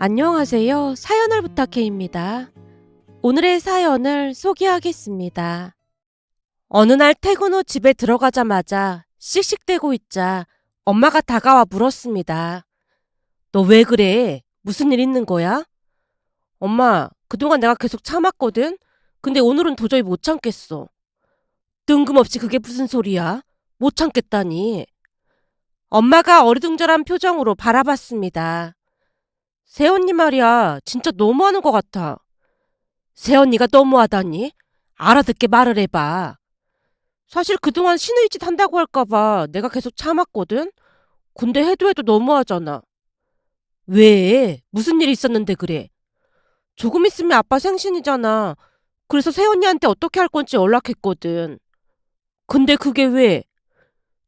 안녕하세요. 사연을 부탁해입니다. 오늘의 사연을 소개하겠습니다. 어느 날 퇴근 후 집에 들어가자마자 씩씩대고 있자 엄마가 다가와 물었습니다. 너 왜 그래? 무슨 일 있는 거야? 엄마, 그동안 내가 계속 참았거든? 근데 오늘은 도저히 못 참겠어. 뜬금없이 그게 무슨 소리야? 못 참겠다니. 엄마가 어리둥절한 표정으로 바라봤습니다. 새언니 말이야, 진짜 너무하는 것 같아. 새언니가 너무하다니? 알아듣게 말을 해봐. 사실 그동안 신의 짓 한다고 할까봐 내가 계속 참았거든? 근데 해도 너무하잖아. 왜? 무슨 일 있었는데 그래? 조금 있으면 아빠 생신이잖아. 그래서 새언니한테 어떻게 할 건지 연락했거든. 근데 그게 왜?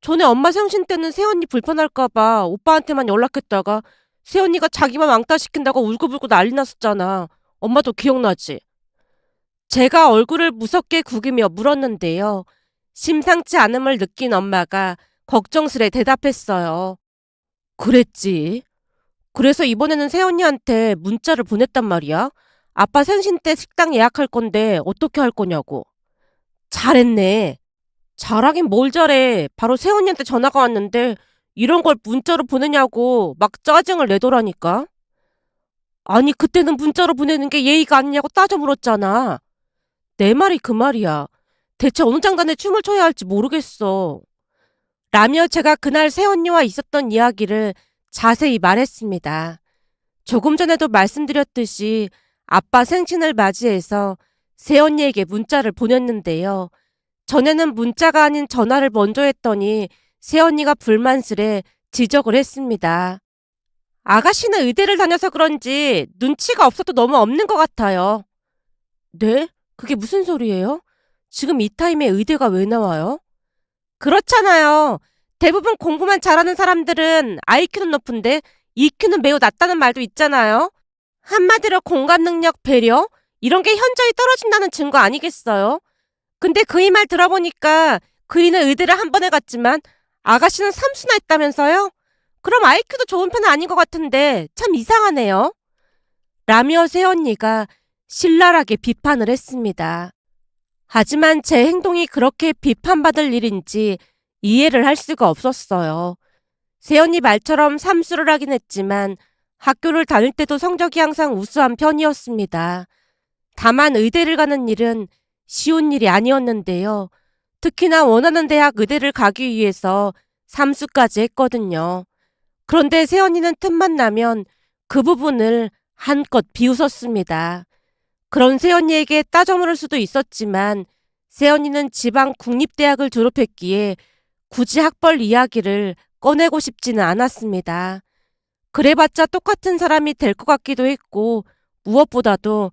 전에 엄마 생신 때는 새언니 불편할까봐 오빠한테만 연락했다가 새언니가 자기만 왕따 시킨다고 울고불고 난리 났었잖아. 엄마도 기억나지? 제가 얼굴을 무섭게 구기며 물었는데요. 심상치 않음을 느낀 엄마가 걱정스레 대답했어요. 그랬지. 그래서 이번에는 새언니한테 문자를 보냈단 말이야. 아빠 생신 때 식당 예약할 건데 어떻게 할 거냐고. 잘했네. 잘하긴 뭘 잘해. 바로 새언니한테 전화가 왔는데 이런 걸 문자로 보내냐고 막 짜증을 내더라니까. 아니 그때는 문자로 보내는 게 예의가 아니냐고 따져 물었잖아. 내 말이 그 말이야. 대체 어느 장단에 춤을 춰야 할지 모르겠어. 라며 제가 그날 새언니와 있었던 이야기를 자세히 말했습니다. 조금 전에도 말씀드렸듯이 아빠 생신을 맞이해서 새언니에게 문자를 보냈는데요. 전에는 문자가 아닌 전화를 먼저 했더니 새언니가 불만스레 지적을 했습니다. 아가씨는 의대를 다녀서 그런지 눈치가 없어도 너무 없는 것 같아요. 네? 그게 무슨 소리예요? 지금 이 타임에 의대가 왜 나와요? 그렇잖아요. 대부분 공부만 잘하는 사람들은 IQ는 높은데 EQ는 매우 낮다는 말도 있잖아요. 한마디로 공감 능력, 배려? 이런 게 현저히 떨어진다는 증거 아니겠어요? 근데 그이 말 들어보니까 그이는 의대를 한 번에 갔지만 아가씨는 3수나 했다면서요? 그럼 IQ도 좋은 편은 아닌 것 같은데 참 이상하네요. 라며 새언니가 신랄하게 비판을 했습니다. 하지만 제 행동이 그렇게 비판받을 일인지 이해를 할 수가 없었어요. 새언니 말처럼 삼수를 하긴 했지만 학교를 다닐 때도 성적이 항상 우수한 편이었습니다. 다만 의대를 가는 일은 쉬운 일이 아니었는데요. 특히나 원하는 대학 의대를 가기 위해서 삼수까지 했거든요. 그런데 새언니는 틈만 나면 그 부분을 한껏 비웃었습니다. 그런 새언니에게 따져 물을 수도 있었지만 새언니는 지방 국립대학을 졸업했기에 굳이 학벌 이야기를 꺼내고 싶지는 않았습니다. 그래봤자 똑같은 사람이 될 것 같기도 했고 무엇보다도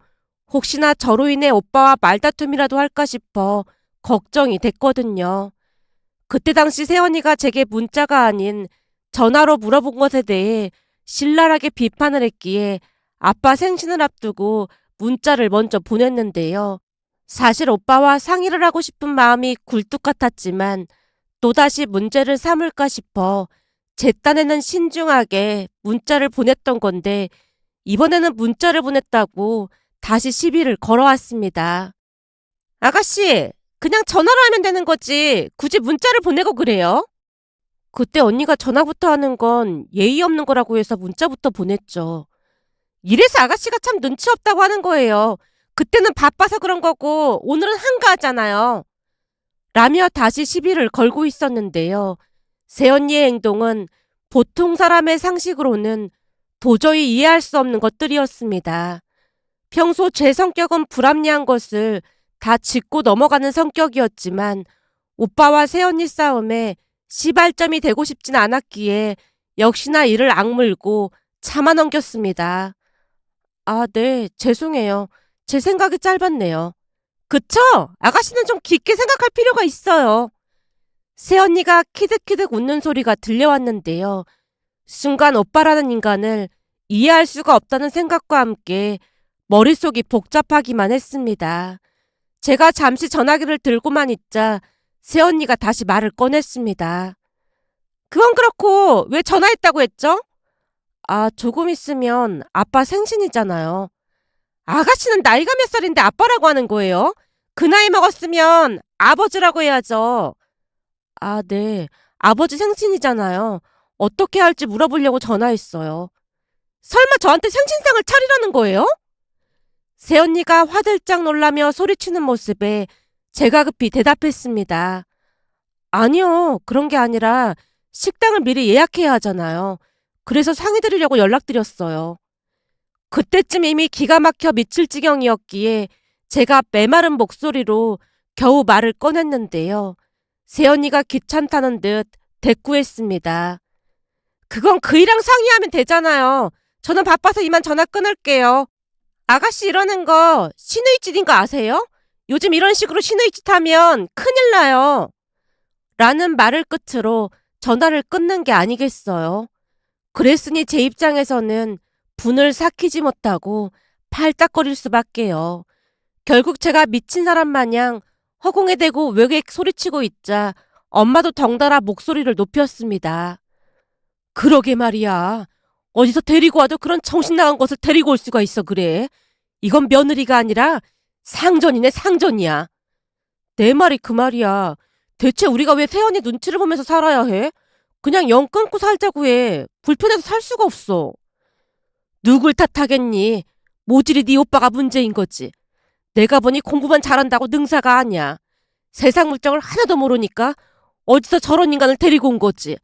혹시나 저로 인해 오빠와 말다툼이라도 할까 싶어 걱정이 됐거든요. 그때 당시 새언니가 제게 문자가 아닌 전화로 물어본 것에 대해 신랄하게 비판을 했기에 아빠 생신을 앞두고 문자를 먼저 보냈는데요. 사실 오빠와 상의를 하고 싶은 마음이 굴뚝 같았지만 또다시 문제를 삼을까 싶어 제 딴에는 신중하게 문자를 보냈던 건데 이번에는 문자를 보냈다고 다시 시비를 걸어왔습니다. 아가씨, 그냥 전화로 하면 되는 거지. 굳이 문자를 보내고 그래요? 그때 언니가 전화부터 하는 건 예의 없는 거라고 해서 문자부터 보냈죠. 이래서 아가씨가 참 눈치 없다고 하는 거예요. 그때는 바빠서 그런 거고 오늘은 한가하잖아요. 라며 다시 시비를 걸고 있었는데요. 새언니의 행동은 보통 사람의 상식으로는 도저히 이해할 수 없는 것들이었습니다. 평소 제 성격은 불합리한 것을 다 짚고 넘어가는 성격이었지만 오빠와 새언니 싸움에 시발점이 되고 싶진 않았기에 역시나 이를 악물고 참아 넘겼습니다. 아, 네, 죄송해요. 제 생각이 짧았네요. 그쵸? 아가씨는 좀 깊게 생각할 필요가 있어요. 새언니가 키득키득 웃는 소리가 들려왔는데요. 순간 오빠라는 인간을 이해할 수가 없다는 생각과 함께 머릿속이 복잡하기만 했습니다. 제가 잠시 전화기를 들고만 있자 새언니가 다시 말을 꺼냈습니다. 그건 그렇고 왜 전화했다고 했죠? 조금 있으면 아빠 생신이잖아요. 아가씨는 나이가 몇 살인데 아빠라고 하는 거예요? 그 나이 먹었으면 아버지라고 해야죠. 네. 아버지 생신이잖아요. 어떻게 할지 물어보려고 전화했어요. 설마 저한테 생신상을 차리라는 거예요? 새언니가 화들짝 놀라며 소리치는 모습에 제가 급히 대답했습니다. 아니요. 그런 게 아니라 식당을 미리 예약해야 하잖아요. 그래서 상의 드리려고 연락드렸어요. 그때쯤 이미 기가 막혀 미칠 지경이었기에 제가 메마른 목소리로 겨우 말을 꺼냈는데요. 새언니가 귀찮다는 듯 대꾸했습니다. 그건 그이랑 상의하면 되잖아요. 저는 바빠서 이만 전화 끊을게요. 아가씨 이러는 거 신의짓인 거 아세요? 요즘 이런 식으로 신의짓 하면 큰일 나요. 라는 말을 끝으로 전화를 끊는 게 아니겠어요. 그랬으니 제 입장에서는 분을 삭히지 못하고 팔딱거릴 수밖에요. 결국 제가 미친 사람 마냥 허공에 대고 외객 소리치고 있자 엄마도 덩달아 목소리를 높였습니다. 그러게 말이야. 어디서 데리고 와도 그런 정신 나간 것을 데리고 올 수가 있어 그래. 이건 며느리가 아니라 상전이네 상전이야. 내 말이 그 말이야. 대체 우리가 왜 세연이 눈치를 보면서 살아야 해? 그냥 영 끊고 살자고 해. 불편해서 살 수가 없어. 누굴 탓하겠니? 모질이 네 오빠가 문제인 거지. 내가 보니 공부만 잘한다고 능사가 아니야. 세상 물정을 하나도 모르니까 어디서 저런 인간을 데리고 온 거지.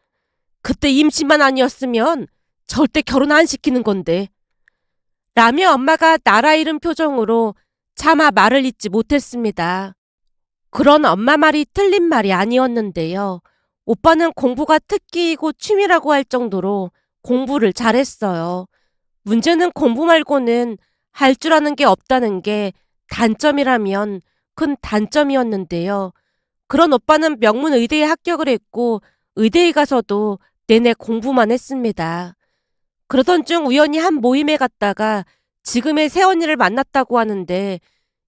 그때 임신만 아니었으면 절대 결혼 안 시키는 건데. 라며 엄마가 나라 잃은 표정으로 차마 말을 잇지 못했습니다. 그런 엄마 말이 틀린 말이 아니었는데요. 오빠는 공부가 특기이고 취미라고 할 정도로 공부를 잘했어요. 문제는 공부 말고는 할 줄 아는 게 없다는 게 단점이라면 큰 단점이었는데요. 그런 오빠는 명문 의대에 합격을 했고 의대에 가서도 내내 공부만 했습니다. 그러던 중 우연히 한 모임에 갔다가 지금의 새언니를 만났다고 하는데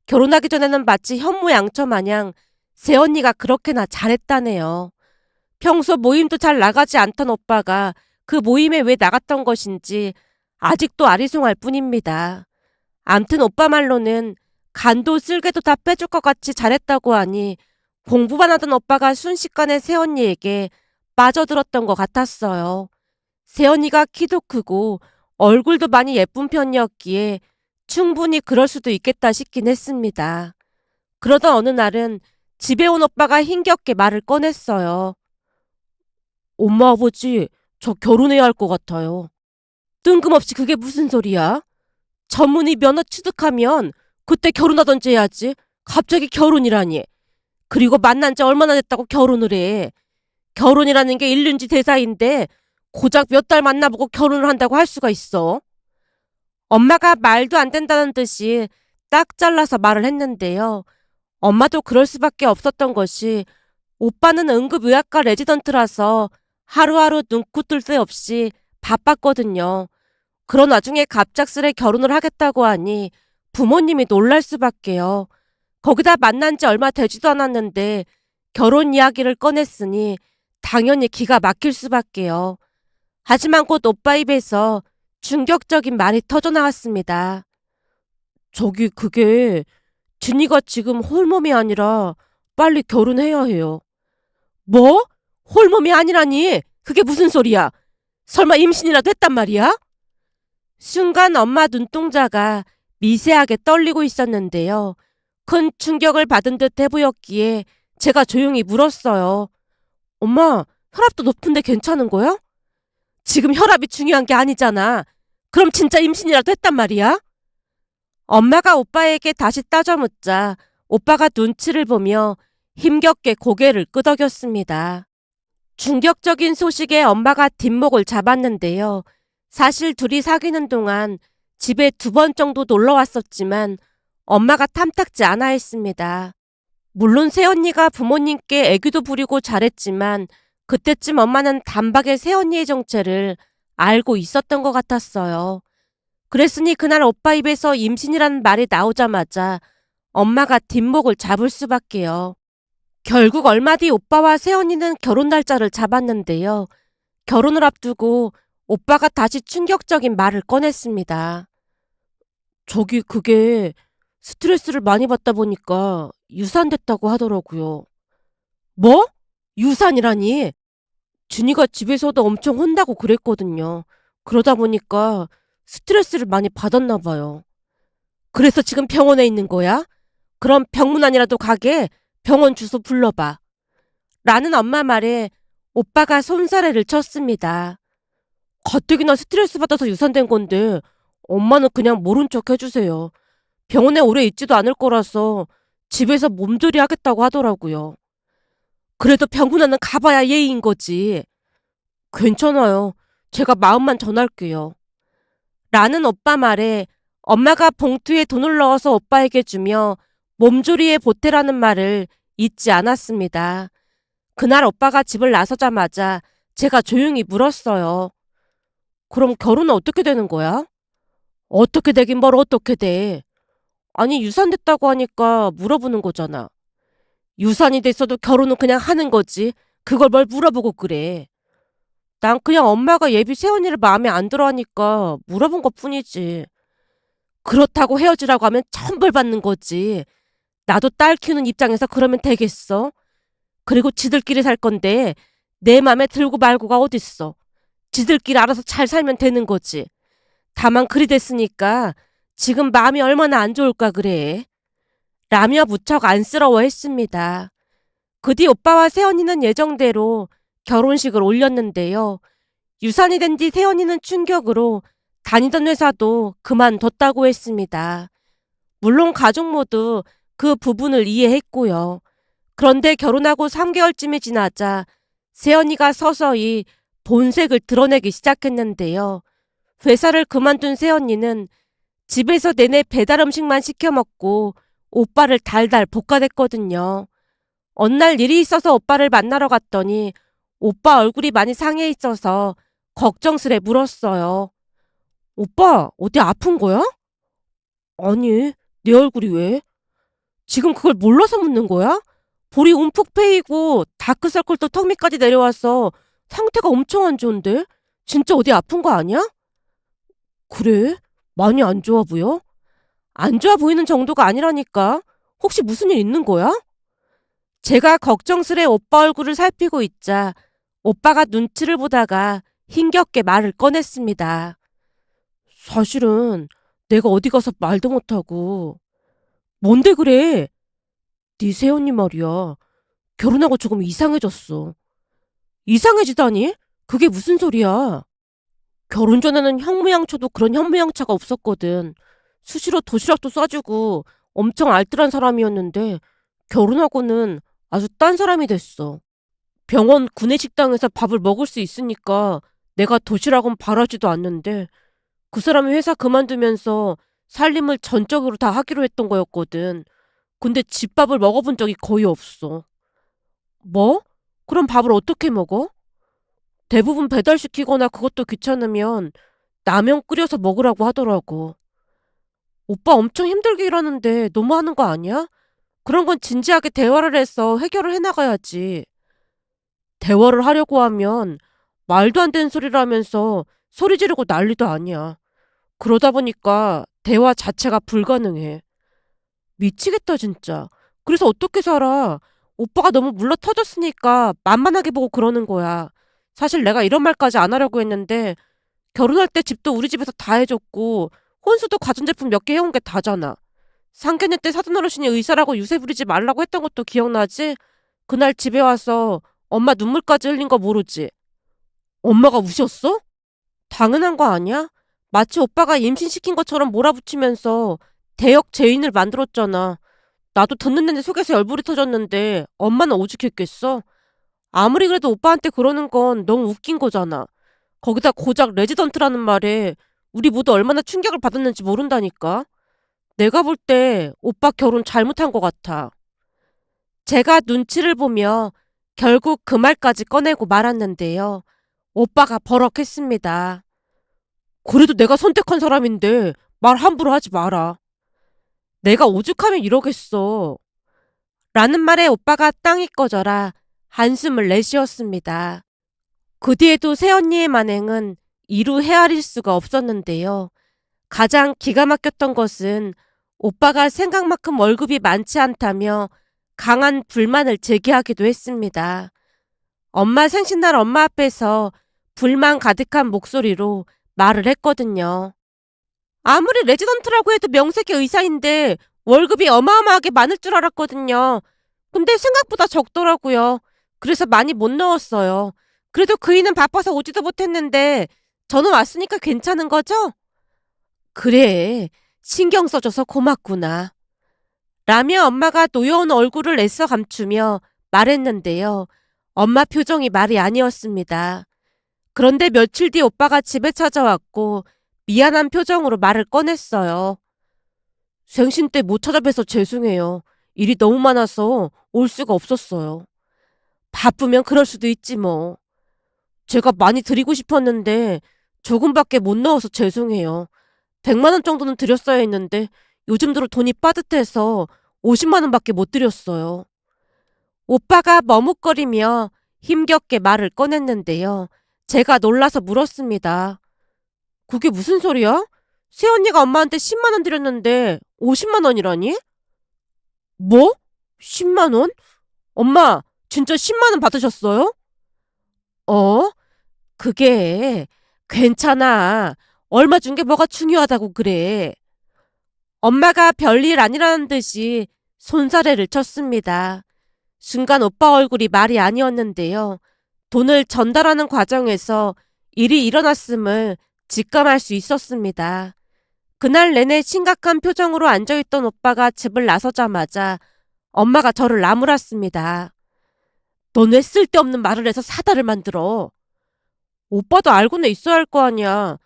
결혼하기 전에는 마치 현모양처 마냥 새언니가 그렇게나 잘했다네요. 평소 모임도 잘 나가지 않던 오빠가 그 모임에 왜 나갔던 것인지 아직도 아리송할 뿐입니다. 암튼 오빠 말로는 간도 쓸개도 다 빼줄 것 같이 잘했다고 하니 공부만 하던 오빠가 순식간에 새언니에게 빠져들었던 것 같았어요. 새언니가 키도 크고 얼굴도 많이 예쁜 편이었기에 충분히 그럴 수도 있겠다 싶긴 했습니다. 그러던 어느 날은 집에 온 오빠가 힘겹게 말을 꺼냈어요. 엄마 아버지, 저 결혼해야 할 것 같아요. 뜬금없이 그게 무슨 소리야? 전문의 면허 취득하면 그때 결혼하던지 해야지. 갑자기 결혼이라니. 그리고 만난 지 얼마나 됐다고 결혼을 해. 결혼이라는 게 일륜지 대사인데 고작 몇 달 만나보고 결혼을 한다고 할 수가 있어. 엄마가 말도 안 된다는 듯이 딱 잘라서 말을 했는데요. 엄마도 그럴 수밖에 없었던 것이 오빠는 응급의학과 레지던트라서 하루하루 눈코 뜰 새 없이 바빴거든요. 그런 와중에 갑작스레 결혼을 하겠다고 하니 부모님이 놀랄 수밖에요. 거기다 만난 지 얼마 되지도 않았는데 결혼 이야기를 꺼냈으니 당연히 기가 막힐 수밖에요. 하지만 곧 오빠 입에서 충격적인 말이 터져나왔습니다. 저기 그게 준이가 지금 홀몸이 아니라 빨리 결혼해야 해요. 뭐? 홀몸이 아니라니? 그게 무슨 소리야? 설마 임신이라도 했단 말이야? 순간 엄마 눈동자가 미세하게 떨리고 있었는데요. 큰 충격을 받은 듯 해보였기에 제가 조용히 물었어요. 엄마, 혈압도 높은데 괜찮은 거야? 지금 혈압이 중요한 게 아니잖아. 그럼 진짜 임신이라도 했단 말이야? 엄마가 오빠에게 다시 따져 묻자 오빠가 눈치를 보며 힘겹게 고개를 끄덕였습니다. 충격적인 소식에 엄마가 뒷목을 잡았는데요. 사실 둘이 사귀는 동안 집에 2번 정도 놀러 왔었지만 엄마가 탐탁지 않아 했습니다. 물론 새언니가 부모님께 애교도 부리고 잘했지만 그때쯤 엄마는 단박에 새언니의 정체를 알고 있었던 것 같았어요. 그랬으니 그날 오빠 입에서 임신이라는 말이 나오자마자 엄마가 뒷목을 잡을 수밖에요. 결국 얼마 뒤 오빠와 새언니는 결혼 날짜를 잡았는데요. 결혼을 앞두고 오빠가 다시 충격적인 말을 꺼냈습니다. 저기 그게 스트레스를 많이 받다 보니까 유산됐다고 하더라고요. 뭐? 유산이라니? 준이가 집에서도 엄청 혼나고 그랬거든요. 그러다 보니까 스트레스를 많이 받았나 봐요. 그래서 지금 병원에 있는 거야? 그럼 병문안이라도 가게 병원 주소 불러봐. 라는 엄마 말에 오빠가 손사래를 쳤습니다. 가뜩이나 스트레스 받아서 유산된 건데 엄마는 그냥 모른 척 해주세요. 병원에 오래 있지도 않을 거라서 집에서 몸조리 하겠다고 하더라고요. 그래도 병문안은 가봐야 예의인 거지. 괜찮아요. 제가 마음만 전할게요. 라는 오빠 말에 엄마가 봉투에 돈을 넣어서 오빠에게 주며 몸조리에 보태라는 말을 잊지 않았습니다. 그날 오빠가 집을 나서자마자 제가 조용히 물었어요. 그럼 결혼은 어떻게 되는 거야? 어떻게 되긴 뭘 어떻게 돼. 아니 유산됐다고 하니까 물어보는 거잖아. 유산이 됐어도 결혼은 그냥 하는 거지. 그걸 뭘 물어보고 그래. 난 그냥 엄마가 예비 새언니를 마음에 안 들어 하니까 물어본 것 뿐이지. 그렇다고 헤어지라고 하면 천벌 받는 거지. 나도 딸 키우는 입장에서 그러면 되겠어? 그리고 지들끼리 살 건데 내 맘에 들고 말고가 어딨어. 지들끼리 알아서 잘 살면 되는 거지. 다만 그리 됐으니까 지금 마음이 얼마나 안 좋을까 그래. 라며 무척 안쓰러워했습니다. 그 뒤 오빠와 새언니는 예정대로 결혼식을 올렸는데요. 유산이 된 뒤 새언니는 충격으로 다니던 회사도 그만뒀다고 했습니다. 물론 가족 모두 그 부분을 이해했고요. 그런데 결혼하고 3개월쯤이 지나자 새언니가 서서히 본색을 드러내기 시작했는데요. 회사를 그만둔 새언니는 집에서 내내 배달 음식만 시켜 먹고 오빠를 달달 볶아댔거든요. 어느 날 일이 있어서 오빠를 만나러 갔더니 오빠 얼굴이 많이 상해 있어서 걱정스레 물었어요. 오빠, 어디 아픈 거야? 아니, 내 얼굴이 왜? 지금 그걸 몰라서 묻는 거야? 볼이 움푹 패이고 다크서클도 턱 밑까지 내려와서 상태가 엄청 안 좋은데? 진짜 어디 아픈 거 아니야? 그래? 많이 안 좋아 보여? 안 좋아 보이는 정도가 아니라니까. 혹시 무슨 일 있는 거야? 제가 걱정스레 오빠 얼굴을 살피고 있자 오빠가 눈치를 보다가 힘겹게 말을 꺼냈습니다. 사실은 내가 어디 가서 말도 못하고. 뭔데 그래? 네 새언니 말이야. 결혼하고 조금 이상해졌어. 이상해지다니? 그게 무슨 소리야? 결혼 전에는 형무양처도 그런 현모양처가 없었거든. 수시로 도시락도 싸주고 엄청 알뜰한 사람이었는데 결혼하고는 아주 딴 사람이 됐어. 병원 구내식당에서 밥을 먹을 수 있으니까 내가 도시락은 바라지도 않는데 그 사람이 회사 그만두면서 살림을 전적으로 다 하기로 했던 거였거든. 근데 집밥을 먹어본 적이 거의 없어. 뭐? 그럼 밥을 어떻게 먹어? 대부분 배달시키거나 그것도 귀찮으면 라면 끓여서 먹으라고 하더라고. 오빠 엄청 힘들게 일하는데 너무하는 거 아니야? 그런 건 진지하게 대화를 해서 해결을 해나가야지. 대화를 하려고 하면 말도 안 되는 소리를 하면서 소리 지르고 난리도 아니야. 그러다 보니까 대화 자체가 불가능해. 미치겠다 진짜. 그래서 어떻게 살아? 오빠가 너무 물러 터졌으니까 만만하게 보고 그러는 거야. 사실 내가 이런 말까지 안 하려고 했는데 결혼할 때 집도 우리 집에서 다 해줬고 혼수도 가전제품 몇 개 해온 게 다잖아. 상견례 때 사돈 어르신이 의사라고 유세 부리지 말라고 했던 것도 기억나지? 그날 집에 와서 엄마 눈물까지 흘린 거 모르지? 엄마가 우셨어? 당연한 거 아니야? 마치 오빠가 임신시킨 것처럼 몰아붙이면서 대역 죄인을 만들었잖아. 나도 듣는 내내 속에서 열불이 터졌는데 엄마는 오죽했겠어? 아무리 그래도 오빠한테 그러는 건 너무 웃긴 거잖아. 거기다 고작 레지던트라는 말에 우리 모두 얼마나 충격을 받았는지 모른다니까. 내가 볼 때 오빠 결혼 잘못한 것 같아. 제가 눈치를 보며 결국 그 말까지 꺼내고 말았는데요. 오빠가 버럭했습니다. 그래도 내가 선택한 사람인데 말 함부로 하지 마라. 내가 오죽하면 이러겠어. 라는 말에 오빠가 땅이 꺼져라 한숨을 내쉬었습니다. 그 뒤에도 새언니의 만행은 이루 헤아릴 수가 없었는데요. 가장 기가 막혔던 것은 오빠가 생각만큼 월급이 많지 않다며 강한 불만을 제기하기도 했습니다. 엄마 생신날 엄마 앞에서 불만 가득한 목소리로 말을 했거든요. 아무리 레지던트라고 해도 명색의 의사인데 월급이 어마어마하게 많을 줄 알았거든요. 근데 생각보다 적더라고요. 그래서 많이 못 넣었어요. 그래도 그이는 바빠서 오지도 못했는데 저는 왔으니까 괜찮은 거죠? 그래, 신경 써줘서 고맙구나. 라며 엄마가 노여운 얼굴을 애써 감추며 말했는데요. 엄마 표정이 말이 아니었습니다. 그런데 며칠 뒤 오빠가 집에 찾아왔고 미안한 표정으로 말을 꺼냈어요. 생신 때 못 찾아뵈서 죄송해요. 일이 너무 많아서 올 수가 없었어요. 바쁘면 그럴 수도 있지 뭐. 제가 많이 드리고 싶었는데 조금밖에 못 넣어서 죄송해요. 100만 원 정도는 드렸어야 했는데 요즘 들어 돈이 빠듯해서 50만 원밖에 못 드렸어요. 오빠가 머뭇거리며 힘겹게 말을 꺼냈는데요. 제가 놀라서 물었습니다. 그게 무슨 소리야? 새언니가 엄마한테 10만 원 드렸는데 50만 원이라니? 뭐? 10만 원? 엄마, 진짜 10만 원 받으셨어요? 어? 그게 괜찮아. 얼마 준 게 뭐가 중요하다고 그래. 엄마가 별일 아니라는 듯이 손사래를 쳤습니다. 순간 오빠 얼굴이 말이 아니었는데요. 돈을 전달하는 과정에서 일이 일어났음을 직감할 수 있었습니다. 그날 내내 심각한 표정으로 앉아있던 오빠가 집을 나서자마자 엄마가 저를 나무랐습니다. 넌 왜 쓸데없는 말을 해서 사달을 만들어? 오빠도 알고는 있어야 할 거 아니야.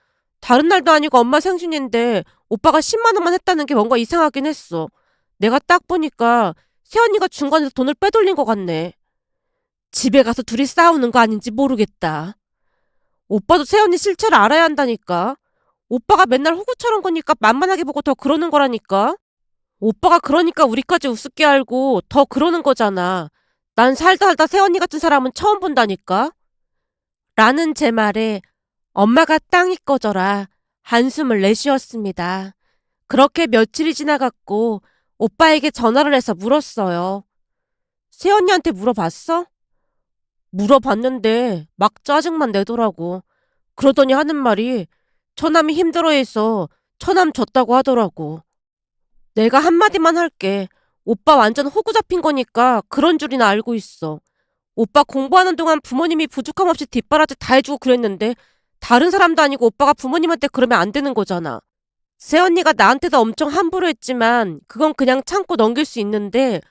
다른 날도 아니고 엄마 생신인데 오빠가 10만 원만 했다는 게 뭔가 이상하긴 했어. 내가 딱 보니까 새언니가 중간에서 돈을 빼돌린 것 같네. 집에 가서 둘이 싸우는 거 아닌지 모르겠다. 오빠도 새언니 실체를 알아야 한다니까. 오빠가 맨날 호구처럼 거니까 만만하게 보고 더 그러는 거라니까. 오빠가 그러니까 우리까지 우습게 알고 더 그러는 거잖아. 난 살다 살다 새언니 같은 사람은 처음 본다니까. 라는 제 말에 엄마가 땅이 꺼져라 한숨을 내쉬었습니다. 그렇게 며칠이 지나갔고 오빠에게 전화를 해서 물었어요. 새언니한테 물어봤어? 물어봤는데 막 짜증만 내더라고. 그러더니 하는 말이 처남이 힘들어해서 처남 졌다고 하더라고. 내가 한마디만 할게. 오빠 완전 호구 잡힌 거니까 그런 줄이나 알고 있어. 오빠 공부하는 동안 부모님이 부족함 없이 뒷바라지 다 해주고 그랬는데 다른 사람도 아니고 오빠가 부모님한테 그러면 안 되는 거잖아. 새언니가 나한테도 엄청 함부로 했지만 그건 그냥 참고 넘길 수 있는데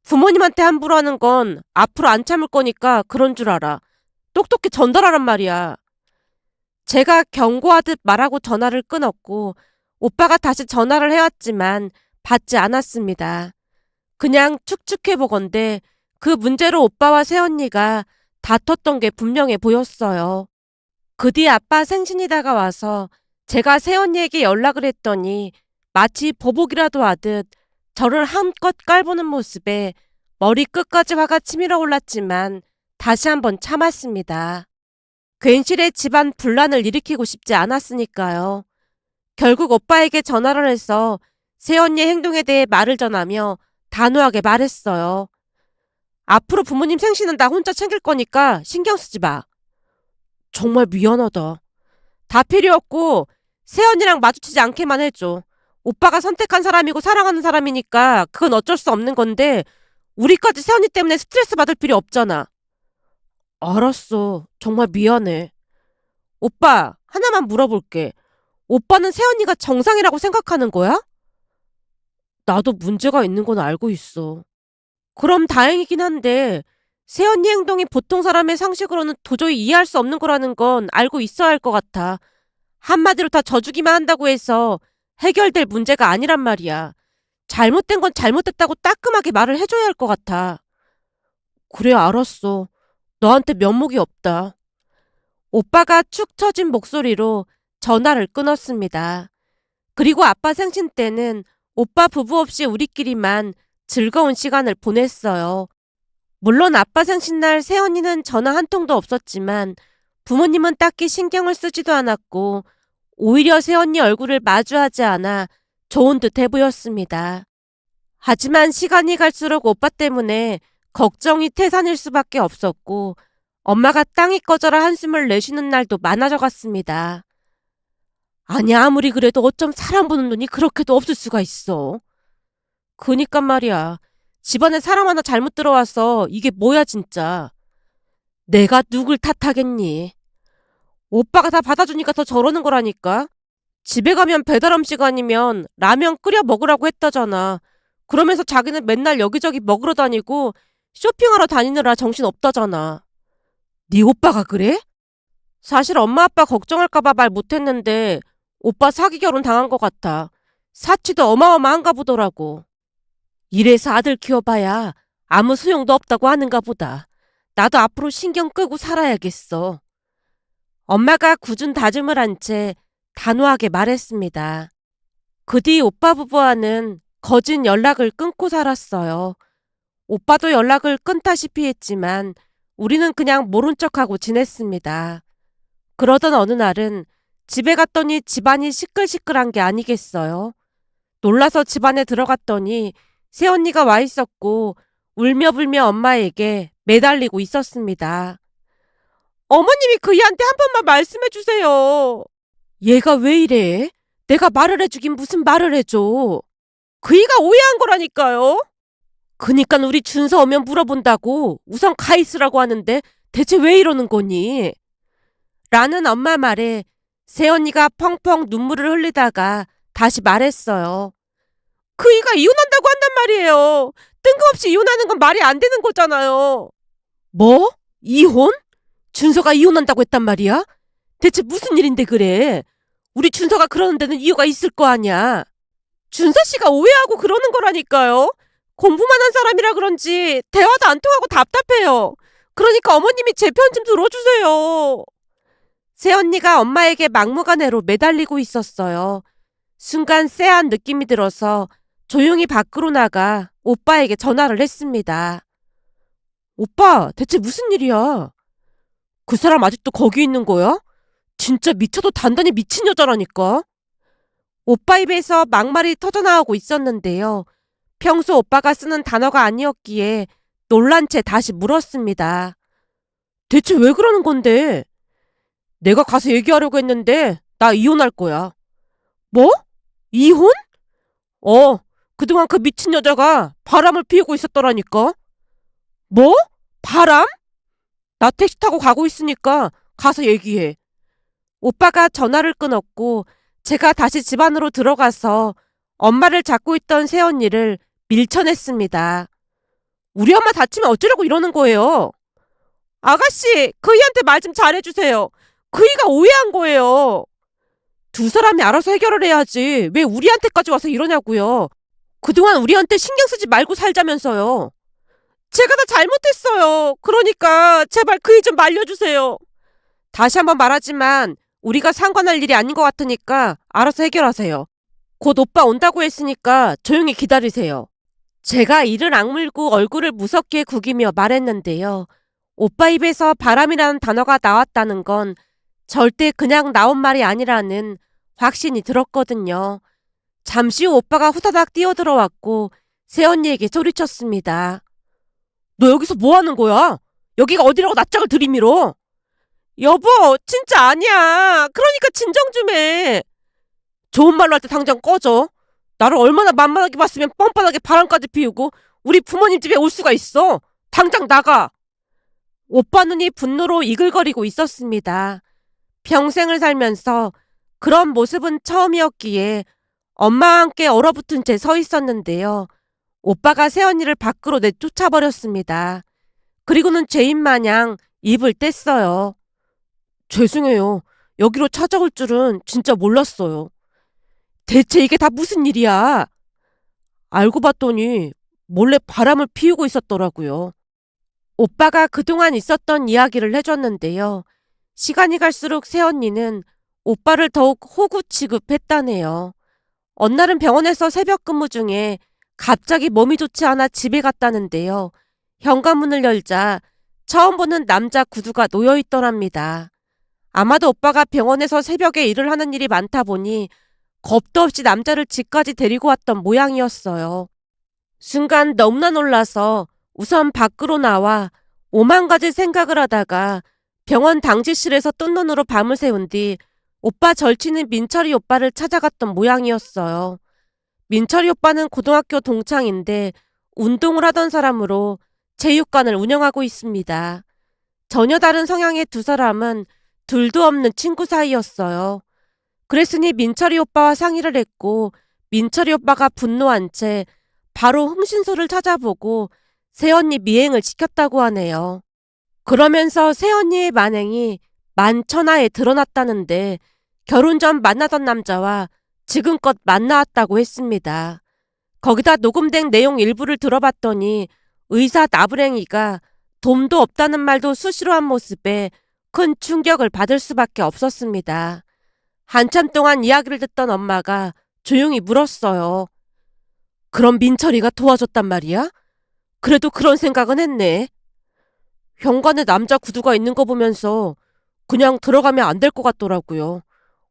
부모님한테 함부로 하는 건 앞으로 안 참을 거니까 그런 줄 알아. 똑똑히 전달하란 말이야. 제가 경고하듯 말하고 전화를 끊었고 오빠가 다시 전화를 해왔지만 받지 않았습니다. 그냥 축축해보건대 그 문제로 오빠와 새언니가 다퉜던 게 분명해 보였어요. 그 뒤 아빠 생신이 다가와서 제가 새언니에게 연락을 했더니 마치 보복이라도 하듯 저를 한껏 깔보는 모습에 머리 끝까지 화가 치밀어 올랐지만 다시 한번 참았습니다. 괜시레 집안 분란을 일으키고 싶지 않았으니까요. 결국 오빠에게 전화를 해서 새언니의 행동에 대해 말을 전하며 단호하게 말했어요. 앞으로 부모님 생신은 나 혼자 챙길 거니까 신경 쓰지 마. 정말 미안하다. 다 필요 없고 새언니랑 마주치지 않게만 해줘. 오빠가 선택한 사람이고 사랑하는 사람이니까 그건 어쩔 수 없는 건데 우리까지 새언니 때문에 스트레스 받을 필요 없잖아. 알았어. 정말 미안해. 오빠, 하나만 물어볼게. 오빠는 새언니가 정상이라고 생각하는 거야? 나도 문제가 있는 건 알고 있어. 그럼 다행이긴 한데 새언니 행동이 보통 사람의 상식으로는 도저히 이해할 수 없는 거라는 건 알고 있어야 할 것 같아. 한마디로 다 져주기만 한다고 해서 해결될 문제가 아니란 말이야. 잘못된 건 잘못됐다고 따끔하게 말을 해줘야 할 것 같아. 그래, 알았어. 너한테 면목이 없다. 오빠가 축 처진 목소리로 전화를 끊었습니다. 그리고 아빠 생신 때는 오빠 부부 없이 우리끼리만 즐거운 시간을 보냈어요. 물론 아빠 생신날 새언니는 전화 한 통도 없었지만 부모님은 딱히 신경을 쓰지도 않았고 오히려 새언니 얼굴을 마주하지 않아 좋은 듯해 보였습니다. 하지만 시간이 갈수록 오빠 때문에 걱정이 태산일 수밖에 없었고 엄마가 땅이 꺼져라 한숨을 내쉬는 날도 많아져 갔습니다. 아니 아무리 그래도 어쩜 사람 보는 눈이 그렇게도 없을 수가 있어. 그니까 말이야. 집안에 사람 하나 잘못 들어와서 이게 뭐야 진짜. 내가 누굴 탓하겠니. 오빠가 다 받아주니까 더 저러는 거라니까. 집에 가면 배달 음식 아니면 라면 끓여 먹으라고 했다잖아. 그러면서 자기는 맨날 여기저기 먹으러 다니고 쇼핑하러 다니느라 정신 없다잖아. 네 오빠가 그래? 사실 엄마 아빠 걱정할까봐 말 못했는데 오빠 사기 결혼 당한 것 같아. 사치도 어마어마한가 보더라고. 이래서 아들 키워봐야 아무 소용도 없다고 하는가 보다. 나도 앞으로 신경 끄고 살아야겠어. 엄마가 굳은 다짐을 한 채 단호하게 말했습니다. 그 뒤 오빠 부부와는 거진 연락을 끊고 살았어요. 오빠도 연락을 끊다시피 했지만 우리는 그냥 모른 척하고 지냈습니다. 그러던 어느 날은 집에 갔더니 집안이 시끌시끌한 게 아니겠어요. 놀라서 집 안에 들어갔더니 새언니가 와 있었고 울며불며 엄마에게 매달리고 있었습니다. 어머님이 그이한테 한 번만 말씀해 주세요. 얘가 왜 이래? 내가 말을 해주긴 무슨 말을 해줘. 그이가 오해한 거라니까요. 그니까 우리 준서 오면 물어본다고 우선 가 있으라고 하는데 대체 왜 이러는 거니? 라는 엄마 말에 새언니가 펑펑 눈물을 흘리다가 다시 말했어요. 그이가 이혼한다고 한단 말이에요. 뜬금없이 이혼하는 건 말이 안 되는 거잖아요. 뭐? 이혼? 준서가 이혼한다고 했단 말이야? 대체 무슨 일인데 그래? 우리 준서가 그러는 데는 이유가 있을 거 아니야. 준서 씨가 오해하고 그러는 거라니까요. 공부만 한 사람이라 그런지 대화도 안 통하고 답답해요. 그러니까 어머님이 제 편 좀 들어주세요. 새언니가 엄마에게 막무가내로 매달리고 있었어요. 순간 쎄한 느낌이 들어서 조용히 밖으로 나가 오빠에게 전화를 했습니다. 오빠, 대체 무슨 일이야? 그 사람 아직도 거기 있는 거야? 진짜 미쳐도 단단히 미친 여자라니까. 오빠 입에서 막말이 터져나오고 있었는데요. 평소 오빠가 쓰는 단어가 아니었기에 놀란 채 다시 물었습니다. 대체 왜 그러는 건데? 내가 가서 얘기하려고 했는데 나 이혼할 거야. 뭐? 이혼? 그동안 그 미친 여자가 바람을 피우고 있었더라니까. 뭐? 바람? 나 택시 타고 가고 있으니까 가서 얘기해. 오빠가 전화를 끊었고 제가 다시 집 안으로 들어가서 엄마를 잡고 있던 새언니를 밀쳐냈습니다. 우리 엄마 다치면 어쩌려고 이러는 거예요? 아가씨, 그이한테 말 좀 잘해주세요. 그이가 오해한 거예요. 두 사람이 알아서 해결을 해야지 왜 우리한테까지 와서 이러냐고요. 그동안 우리한테 신경 쓰지 말고 살자면서요. 제가 다 잘못했어요. 그러니까 제발 그이 좀 말려주세요. 다시 한번 말하지만 우리가 상관할 일이 아닌 것 같으니까 알아서 해결하세요. 곧 오빠 온다고 했으니까 조용히 기다리세요. 제가 이를 악물고 얼굴을 무섭게 구기며 말했는데요. 오빠 입에서 바람이라는 단어가 나왔다는 건 절대 그냥 나온 말이 아니라는 확신이 들었거든요. 잠시 후 오빠가 후다닥 뛰어들어왔고 새언니에게 소리쳤습니다. 너 여기서 뭐 하는 거야? 여기가 어디라고 낯짝을 들이밀어? 여보, 진짜 아니야. 그러니까 진정 좀 해. 좋은 말로 할 때 당장 꺼져. 나를 얼마나 만만하게 봤으면 뻔뻔하게 바람까지 피우고 우리 부모님 집에 올 수가 있어. 당장 나가. 오빠 눈이 분노로 이글거리고 있었습니다. 평생을 살면서 그런 모습은 처음이었기에 엄마와 함께 얼어붙은 채 서 있었는데요. 오빠가 새언니를 밖으로 내쫓아버렸습니다. 그리고는 죄인 마냥 입을 뗐어요. 죄송해요. 여기로 찾아올 줄은 진짜 몰랐어요. 대체 이게 다 무슨 일이야? 알고 봤더니 몰래 바람을 피우고 있었더라고요. 오빠가 그동안 있었던 이야기를 해줬는데요. 시간이 갈수록 새언니는 오빠를 더욱 호구 취급했다네요. 어느 날은 병원에서 새벽 근무 중에 갑자기 몸이 좋지 않아 집에 갔다는데요. 현관문을 열자 처음 보는 남자 구두가 놓여있더랍니다. 아마도 오빠가 병원에서 새벽에 일을 하는 일이 많다 보니 겁도 없이 남자를 집까지 데리고 왔던 모양이었어요. 순간 너무나 놀라서 우선 밖으로 나와 오만 가지 생각을 하다가 병원 당직실에서 뜬 눈으로 밤을 새운 뒤 오빠 절친인 민철이 오빠를 찾아갔던 모양이었어요. 민철이 오빠는 고등학교 동창인데 운동을 하던 사람으로 체육관을 운영하고 있습니다. 전혀 다른 성향의 두 사람은 둘도 없는 친구 사이였어요. 그랬으니 민철이 오빠와 상의를 했고 민철이 오빠가 분노한 채 바로 흥신소를 찾아보고 새언니 미행을 시켰다고 하네요. 그러면서 새언니의 만행이 만천하에 드러났다는데 결혼 전 만나던 남자와 지금껏 만나왔다고 했습니다. 거기다 녹음된 내용 일부를 들어봤더니 의사 나부랭이가 돈도 없다는 말도 수시로 한 모습에 큰 충격을 받을 수밖에 없었습니다. 한참 동안 이야기를 듣던 엄마가 조용히 물었어요. 그럼 민철이가 도와줬단 말이야? 그래도 그런 생각은 했네. 현관에 남자 구두가 있는 거 보면서 그냥 들어가면 안 될 것 같더라고요.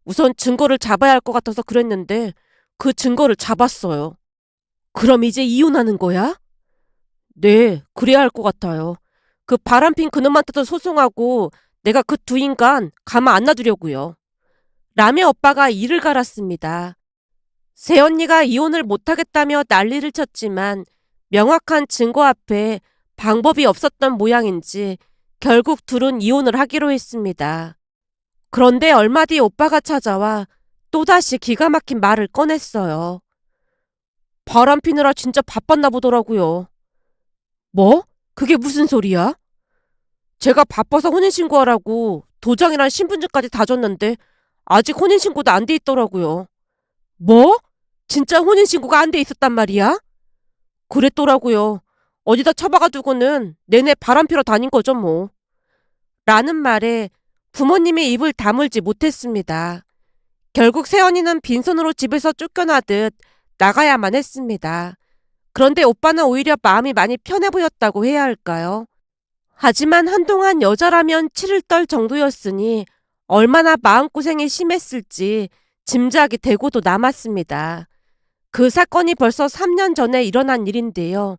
우선 증거를 잡아야 할 것 같아서 그랬는데 그 증거를 잡았어요. 그럼 이제 이혼하는 거야? 네, 그래야 할 것 같아요. 그 바람핀 그놈한테도 소송하고 내가 그 두 인간 가만 안 놔두려고요. 라며 오빠가 이를 갈았습니다. 새언니가 이혼을 못하겠다며 난리를 쳤지만 명확한 증거 앞에 방법이 없었던 모양인지 결국 둘은 이혼을 하기로 했습니다. 그런데 얼마 뒤 오빠가 찾아와 또다시 기가 막힌 말을 꺼냈어요. 바람 피느라 진짜 바빴나 보더라고요. 뭐? 그게 무슨 소리야? 제가 바빠서 혼인신고하라고 도장이랑 신분증까지 다 줬는데 아직 혼인신고도 안 돼 있더라고요. 뭐? 진짜 혼인신고가 안 돼 있었단 말이야? 그랬더라고요. 어디다 처박아두고는 내내 바람피러 다닌 거죠 뭐. 라는 말에 부모님의 입을 다물지 못했습니다. 결국 새언니는 빈손으로 집에서 쫓겨나듯 나가야만 했습니다. 그런데 오빠는 오히려 마음이 많이 편해 보였다고 해야 할까요? 하지만 한동안 여자라면 치를 떨 정도였으니 얼마나 마음고생이 심했을지 짐작이 되고도 남았습니다. 그 사건이 벌써 3년 전에 일어난 일인데요.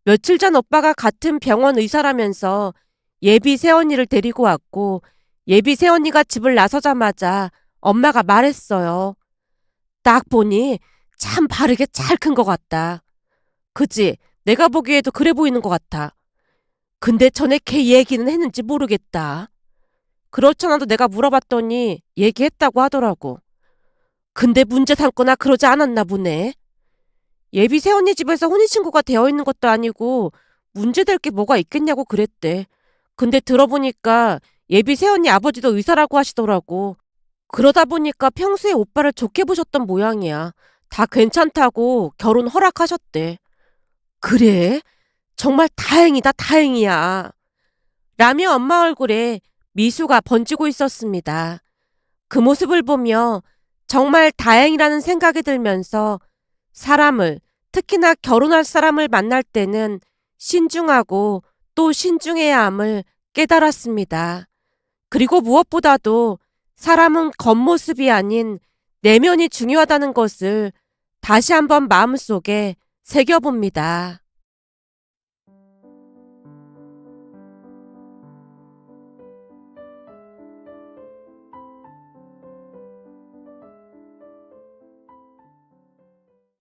며칠 전 오빠가 같은 병원 의사라면서 예비 새언니를 데리고 왔고 예비 새언니가 집을 나서자마자 엄마가 말했어요. 딱 보니 참 바르게 잘 큰 것 같다. 그치? 내가 보기에도 그래 보이는 것 같아. 근데 전에 걔 얘기는 했는지 모르겠다. 그렇잖아도 내가 물어봤더니 얘기했다고 하더라고. 근데 문제 삼거나 그러지 않았나 보네. 예비 새언니 집에서 혼인신고가 되어 있는 것도 아니고 문제될 게 뭐가 있겠냐고 그랬대. 근데 들어보니까 예비 새언니 아버지도 의사라고 하시더라고. 그러다 보니까 평소에 오빠를 좋게 보셨던 모양이야. 다 괜찮다고 결혼 허락하셨대. 그래? 정말 다행이다, 다행이야. 라며 엄마 얼굴에 미소가 번지고 있었습니다. 그 모습을 보며 정말 다행이라는 생각이 들면서 사람을, 특히나 결혼할 사람을 만날 때는 신중하고 또 신중해야 함을 깨달았습니다. 그리고 무엇보다도 사람은 겉모습이 아닌 내면이 중요하다는 것을 다시 한번 마음속에 새겨봅니다.